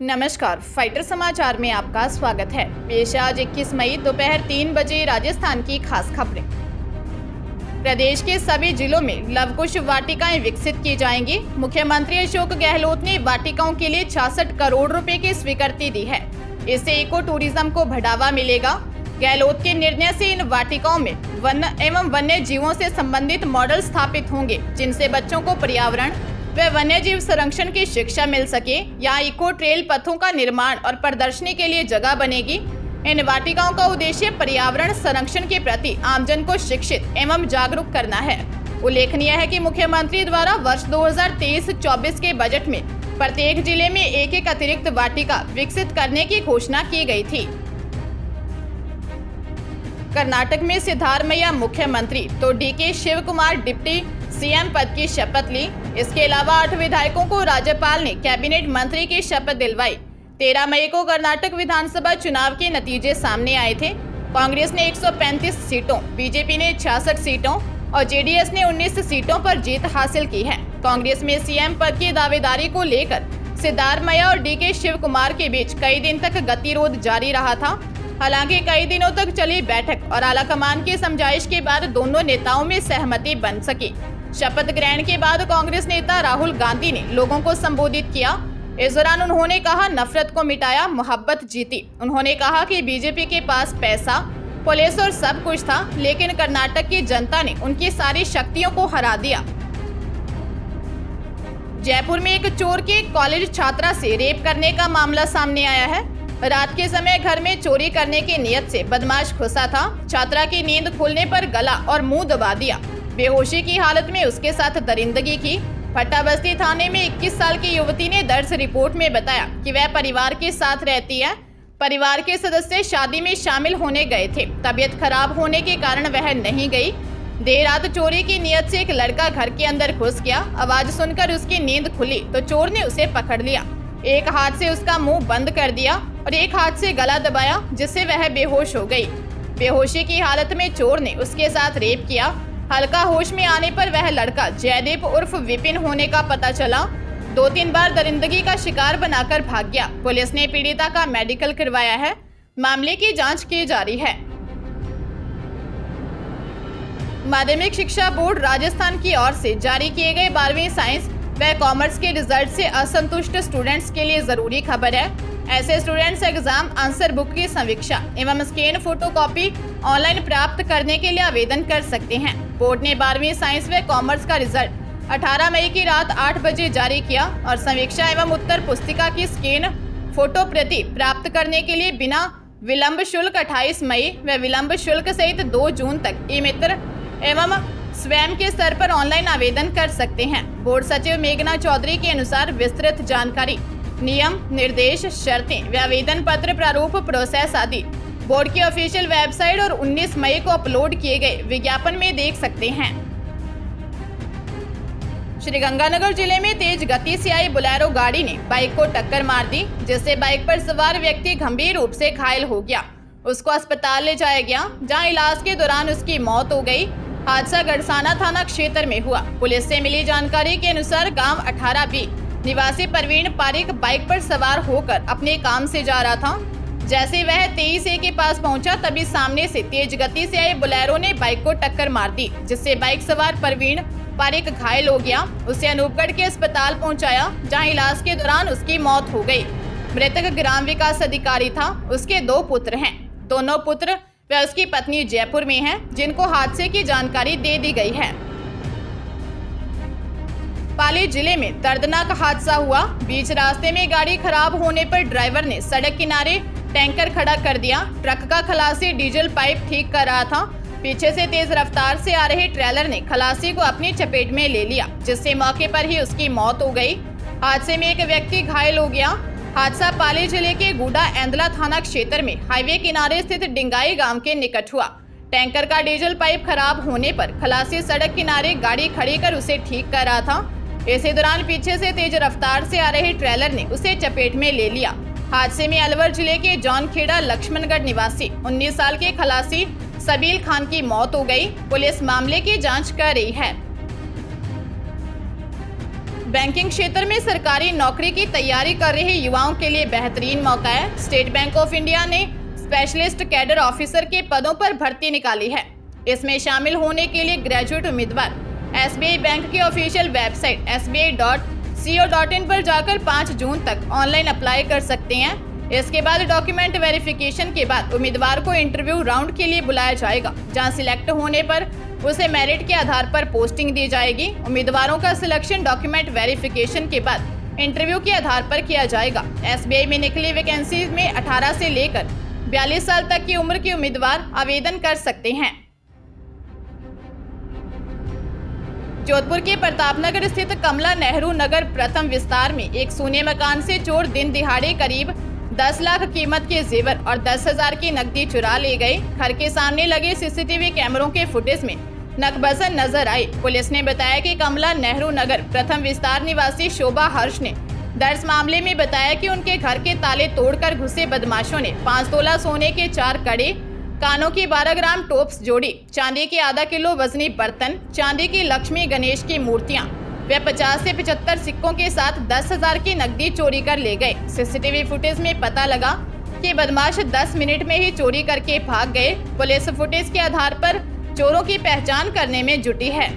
नमस्कार, फाइटर समाचार में आपका स्वागत है। पेश है आज 21 मई दोपहर 3 बजे राजस्थान की खास खबरें। प्रदेश के सभी जिलों में लवकुश वाटिकाएं विकसित की जाएंगी। मुख्यमंत्री अशोक गहलोत ने वाटिकाओं के लिए 66 करोड़ रुपए की स्वीकृति दी है। इससे इको टूरिज्म को बढ़ावा मिलेगा। गहलोत के निर्णय से इन वाटिकाओं में वन एवं वन्य जीवों से संबंधित मॉडल स्थापित होंगे, जिनसे बच्चों को पर्यावरण व वन्य जीव संरक्षण की शिक्षा मिल सके। यहाँ इको ट्रेल पथों का निर्माण और प्रदर्शनी के लिए जगह बनेगी। इन वाटिकाओं का उद्देश्य पर्यावरण संरक्षण के प्रति आमजन को शिक्षित एवं जागरूक करना है। उल्लेखनीय है कि मुख्यमंत्री द्वारा वर्ष 2023-24 के बजट में प्रत्येक जिले में एक अतिरिक्त वाटिका विकसित करने की घोषणा की गई थी। कर्नाटक में सिद्धारमैया मुख्यमंत्री तो DK Shivakumar deputy CM पद की शपथ ली। इसके अलावा 8 विधायकों को राज्यपाल ने कैबिनेट मंत्री की शपथ दिलवाई। 13 मई को कर्नाटक विधानसभा चुनाव के नतीजे सामने आए थे। कांग्रेस ने 135 सीटों, बीजेपी ने 66 सीटों और जेडीएस ने 19 सीटों पर जीत हासिल की है। कांग्रेस में सीएम पद की दावेदारी को लेकर सिद्धारमैया और डीके शिव कुमार के बीच कई दिन तक गतिरोध जारी रहा था। हालांकि कई दिनों तक चली बैठक और आलाकमान की समझाइश के बाद दोनों नेताओं में सहमति बन सकी। शपथ ग्रहण के बाद कांग्रेस नेता राहुल गांधी ने लोगों को संबोधित किया। इस दौरान उन्होंने कहा, नफरत को मिटाया, मोहब्बत जीती। उन्होंने कहा कि बीजेपी के पास पैसा, पुलिस और सब कुछ था, लेकिन कर्नाटक की जनता ने उनकी सारी शक्तियों को हरा दिया। जयपुर में एक चोर के कॉलेज छात्रा से रेप करने का मामला सामने आया है। रात के समय घर में चोरी करने की नियत से बदमाश घुसा था। छात्रा की नींद खुलने पर गला और मुंह दबा दिया। बेहोशी की हालत में उसके साथ दरिंदगी की। फट्टाबस्ती थाने में 21 साल की युवती ने दर्ज रिपोर्ट में बताया कि वह परिवार के साथ रहती है। परिवार के सदस्य शादी में शामिल होने गए थे। तबीयत खराब होने के कारण वह नहीं गई। देर रात चोरी की नियत से एक लड़का घर के अंदर घुस गया। आवाज सुनकर उसकी नींद खुली तो चोर ने उसे पकड़ लिया। एक हाथ से उसका मुंह बंद कर दिया और एक हाथ से गला दबाया, जिससे वह बेहोश हो गई। बेहोशी की हालत में चोर ने उसके साथ रेप किया। हल्का होश में आने पर वह लड़का जयदीप उर्फ विपिन होने का पता चला। 2-3 बार दरिंदगी का शिकार बनाकर भाग गया। पुलिस ने पीड़िता का मेडिकल करवाया है। मामले की जांच की जा रही है। माध्यमिक शिक्षा बोर्ड राजस्थान की ओर से जारी किए गए 12वीं साइंस व कॉमर्स के रिजल्ट से असंतुष्ट स्टूडेंट्स के लिए जरूरी खबर है। ऐसे स्टूडेंट्स एग्जाम आंसर बुक की समीक्षा एवं स्कैन फोटोकॉपी ऑनलाइन प्राप्त करने के लिए आवेदन कर सकते हैं। बोर्ड ने 12वीं साइंस व कॉमर्स का रिजल्ट 18 मई की रात 8 बजे जारी किया और समीक्षा एवं उत्तर पुस्तिका की स्कैन फोटो प्रति प्राप्त करने के लिए बिना विलंब शुल्क 28 मई व विलंब शुल्क सहित 2 जून तक ई-मित्र एवं स्वयं के स्तर पर ऑनलाइन आवेदन कर सकते हैं। बोर्ड सचिव मेघना चौधरी के अनुसार विस्तृत जानकारी, नियम, निर्देश, शर्तें व आवेदन पत्र प्रारूप, प्रोसेस आदि बोर्ड की ऑफिशियल वेबसाइट और 19 मई को अपलोड किए गए विज्ञापन में देख सकते हैं। श्रीगंगानगर जिले में तेज गति से आई बोलेरो गाड़ी ने बाइक को टक्कर मार दी, जिससे बाइक पर सवार व्यक्ति गंभीर रूप से घायल हो गया। उसको अस्पताल ले जाया गया, जहां इलाज के दौरान उसकी मौत हो गई। हादसा गड़साना थाना क्षेत्र में हुआ। पुलिस से मिली जानकारी के अनुसार गांव 18B निवासी प्रवीण पारिक बाइक पर सवार होकर अपने काम से जा रहा था। जैसे वह 23A के पास पहुंचा, तभी सामने से तेज गति से आए बोलेरो ने बाइक को टक्कर मार दी, जिससे बाइक सवार प्रवीण पारिक घायल हो गया। उसे अनूपगढ़ के अस्पताल पहुंचाया, जहां इलाज के दौरान उसकी मौत हो गई। मृतक ग्राम विकास अधिकारी था। उसके 2 पुत्र हैं। दोनों पुत्र व उसकी पत्नी जयपुर में हैं, जिनको हादसे की जानकारी दे दी गई है। पाली जिले में दर्दनाक हादसा हुआ। बीच रास्ते में गाड़ी खराब होने पर ड्राइवर ने सड़क किनारे टैंकर खड़ा कर दिया। ट्रक का खलासी डीजल पाइप ठीक कर रहा था। पीछे से तेज रफ्तार से आ रहे ट्रेलर ने खलासी को अपनी चपेट में ले लिया, जिससे मौके पर ही उसकी मौत हो गई। हादसे में एक व्यक्ति घायल हो गया। हादसा पाली जिले के गुडा एंदला थाना क्षेत्र में हाईवे किनारे स्थित डिंगाई गांव के निकट हुआ। टैंकर का डीजल पाइप खराब होने पर खलासी सड़क किनारे गाड़ी खड़ी कर उसे ठीक कर रहा था। इसी दौरान पीछे से तेज रफ्तार से आ रहे ट्रेलर ने उसे चपेट में ले लिया। हादसे में अलवर जिले के जौनखेड़ा लक्ष्मणगढ़ निवासी 19 साल के खलासी सबील खान की मौत हो गई। पुलिस मामले की जांच कर रही है। बैंकिंग क्षेत्र में सरकारी नौकरी की तैयारी कर रहे युवाओं के लिए बेहतरीन मौका है। स्टेट बैंक ऑफ इंडिया ने स्पेशलिस्ट कैडर ऑफिसर के पदों पर भर्ती निकाली है। इसमें शामिल होने के लिए ग्रेजुएट उम्मीदवार SBI बैंक की ऑफिशियल वेबसाइट sbi.co.in पर जाकर 5 जून तक ऑनलाइन अप्लाई कर सकते हैं। इसके बाद डॉक्यूमेंट वेरिफिकेशन के बाद उम्मीदवार को इंटरव्यू राउंड के लिए बुलाया जाएगा, जहां सिलेक्ट होने पर उसे मेरिट के आधार पर पोस्टिंग दी जाएगी। उम्मीदवारों का सिलेक्शन डॉक्यूमेंट वेरिफिकेशन के बाद इंटरव्यू के आधार पर किया जाएगा। SBI में निकली वैकेंसीज में 18 से लेकर 42 साल तक की उम्र के उम्मीदवार आवेदन कर सकते हैं। जोधपुर के प्रतापनगर स्थित कमला नेहरू नगर प्रथम विस्तार में एक सूने मकान से चोर दिन दिहाड़े करीब 10 लाख कीमत के जेवर और 10,000 की नकदी चुरा ले गए। घर के सामने लगे CCTV कैमरों के फुटेज में नकबजन नजर आई। पुलिस ने बताया कि कमला नेहरू नगर प्रथम विस्तार निवासी शोभा हर्ष ने दर्ज मामले में बताया कि उनके घर के ताले तोड़कर घुसे बदमाशों ने 5 तोला सोने के 4 कड़े, कानों की 12 ग्राम टोप्स जोड़ी, चांदी के आधा किलो वजनी बर्तन, चांदी की लक्ष्मी गणेश की मूर्तियां व 50 से 75 सिक्कों के साथ 10,000 की नकदी चोरी कर ले गए। CCTV फुटेज में पता लगा कि बदमाश 10 मिनट में ही चोरी करके भाग गए। पुलिस फुटेज के आधार पर चोरों की पहचान करने में जुटी है।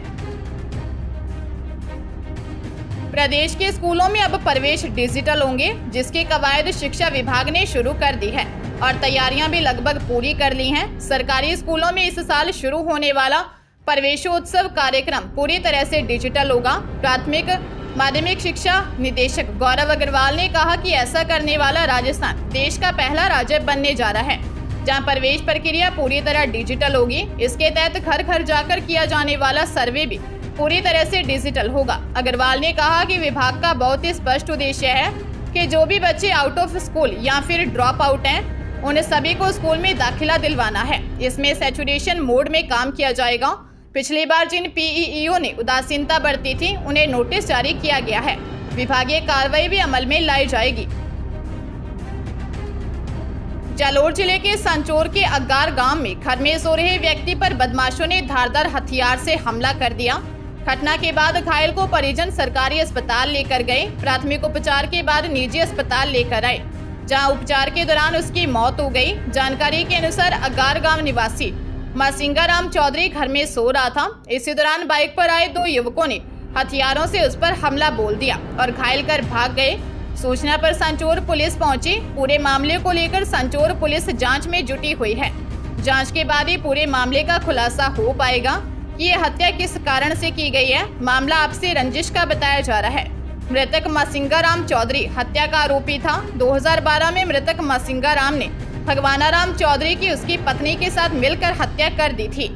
प्रदेश के स्कूलों में अब प्रवेश डिजिटल होंगे, जिसकी कवायद शिक्षा विभाग ने शुरू कर दी है और तैयारियां भी लगभग पूरी कर ली हैं। सरकारी स्कूलों में इस साल शुरू होने वाला प्रवेशोत्सव कार्यक्रम पूरी तरह से डिजिटल होगा। प्राथमिक माध्यमिक शिक्षा निदेशक गौरव अग्रवाल ने कहा कि ऐसा करने वाला राजस्थान देश का पहला राज्य बनने जा रहा है, जहां प्रवेश प्रक्रिया पूरी तरह डिजिटल होगी। इसके तहत घर घर जाकर किया जाने वाला सर्वे भी पूरी तरह से डिजिटल होगा। अग्रवाल ने कहा कि विभाग का बहुत ही स्पष्ट उद्देश्य है कि जो भी बच्चे आउट ऑफ स्कूल या फिर ड्रॉप आउट हैं, उन्हें सभी को स्कूल में दाखिला दिलवाना है। इसमें सैचुरेशन मोड में काम किया जाएगा। पिछली बार जिन PEO ने उदासीनता बरती थी, उन्हें नोटिस जारी किया गया है। विभागीय कार्रवाई भी अमल में लाई जाएगी। जालोर जिले के संचोर के अग्गार गांव में घर में सो रहे व्यक्ति पर बदमाशों ने धारदार हथियार से हमला कर दिया। घटना के बाद घायल को परिजन सरकारी अस्पताल लेकर गए। प्राथमिक उपचार के बाद निजी अस्पताल लेकर आए, जहां उपचार के दौरान उसकी मौत हो गई। जानकारी के अनुसार अग्गार गांव निवासी मासिंगाराम चौधरी घर में सो रहा था। इसी दौरान बाइक पर आए 2 युवकों ने हथियारों से उस पर हमला बोल दिया और घायल कर भाग गए। सूचना पर संचोर पुलिस पहुंची। पूरे मामले को लेकर संचोर पुलिस जांच में जुटी हुई है। जांच के बाद ही पूरे मामले का खुलासा हो पाएगा कि ये हत्या किस कारण से की गई है। मामला आपसी रंजिश का बताया जा रहा है। मृतक मासिंगाराम चौधरी हत्या का आरोपी था। 2012 में मृतक मासिंगाराम ने भगवानाराम चौधरी की उसकी पत्नी के साथ मिलकर हत्या कर दी थी।